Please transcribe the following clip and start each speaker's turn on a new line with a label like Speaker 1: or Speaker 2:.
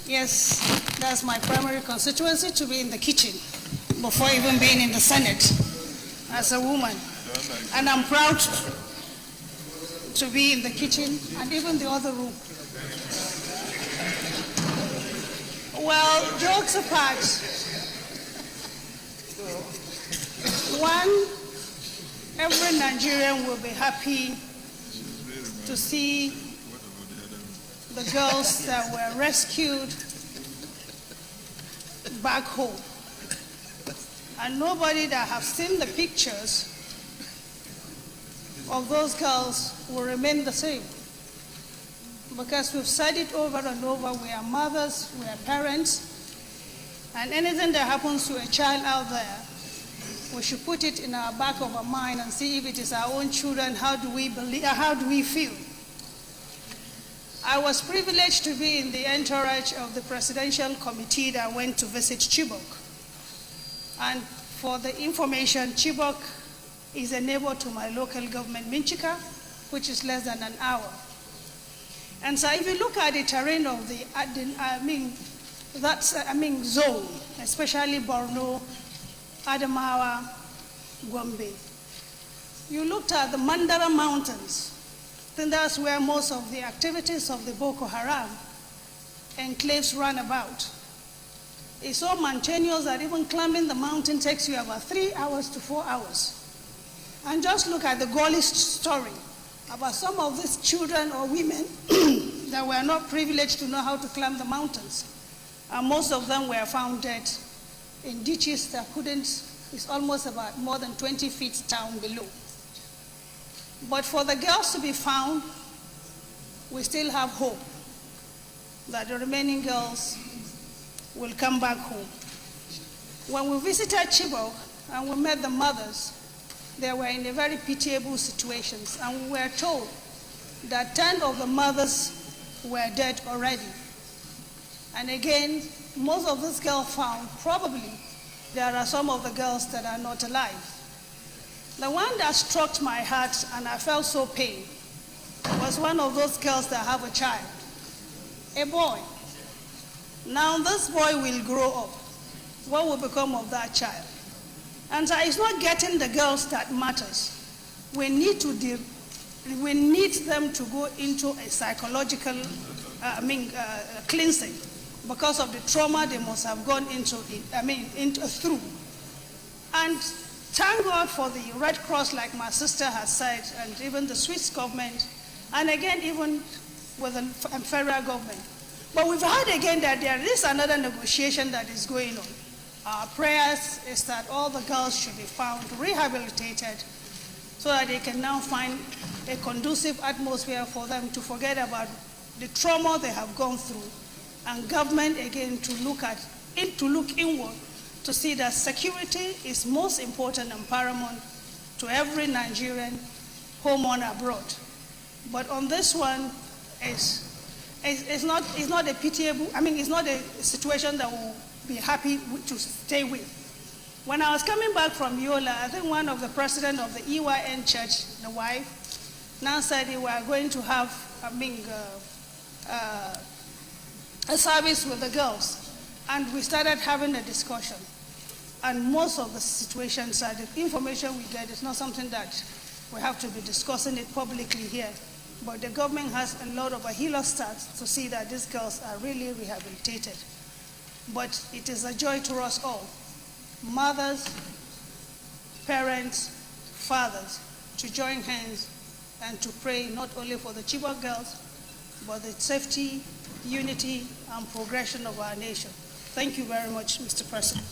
Speaker 1: Yes, that's my primary constituency, to be in the kitchen before even being in the Senate as a woman. And I'm proud to be in the kitchen and even the other room. Well, jokes apart, one, every Nigerian will be happy to see the girls that were rescued back home. And nobody that have seen the pictures of those girls will remain the same. Because we've said it over and over, we are mothers, we are parents, and anything that happens to a child out there, we should put it in our back of our mind and see if it is our own children, how do we feel? I was privileged to be in the entourage of the presidential committee that went to visit Chibok. And for the information, Chibok is a neighbor to my local government, Minchika, which is less than an hour. And so if you look at the terrain of the zone, especially Borno, Adamawa, Gombe, you looked at the Mandara Mountains, then that's where most of the activities of the Boko Haram enclaves run about. It's so mountainous that even climbing the mountain takes you about 3 hours to 4 hours. And just look at the Gaulish story about some of these children or women that were not privileged to know how to climb the mountains. And most of them were found dead in ditches that it's almost about more than 20 feet down below. But for the girls to be found, we still have hope that the remaining girls will come back home. When we visited Chibok and we met the mothers, they were in a very pitiable situations, and we were told that 10 of the mothers were dead already. And again, most of these girls found, probably there are some of the girls that are not alive. The one that struck my heart and I felt so pain was one of those girls that have a child, a boy. Now this boy will grow up. What will become of that child? And so it's not getting the girls that matters. We need them to go into a psychological cleansing because of the trauma they must have gone through. And thank God for the Red Cross, like my sister has said, and even the Swiss government, and again even with the federal government. But we've heard again that there is another negotiation that is going on. Our prayers is that all the girls should be found rehabilitated so that they can now find a conducive atmosphere for them to forget about the trauma they have gone through, and government again to look inward to see that security is most important and paramount to every Nigerian, home or abroad. But on this one, it's not a pitiable, it's not a situation that will be happy to stay with. When I was coming back from Yola, I think one of the president of the EYN church, the wife, now said they were going to have a service with the girls. And we started having a discussion. And most of the situations, the information we get is not something that we have to be discussing it publicly here. But the government has a lot of helostats to see that these girls are really rehabilitated. But it is a joy to us all, mothers, parents, fathers, to join hands and to pray not only for the Chibok girls, but the safety, unity, and progression of our nation. Thank you very much, Mr. President.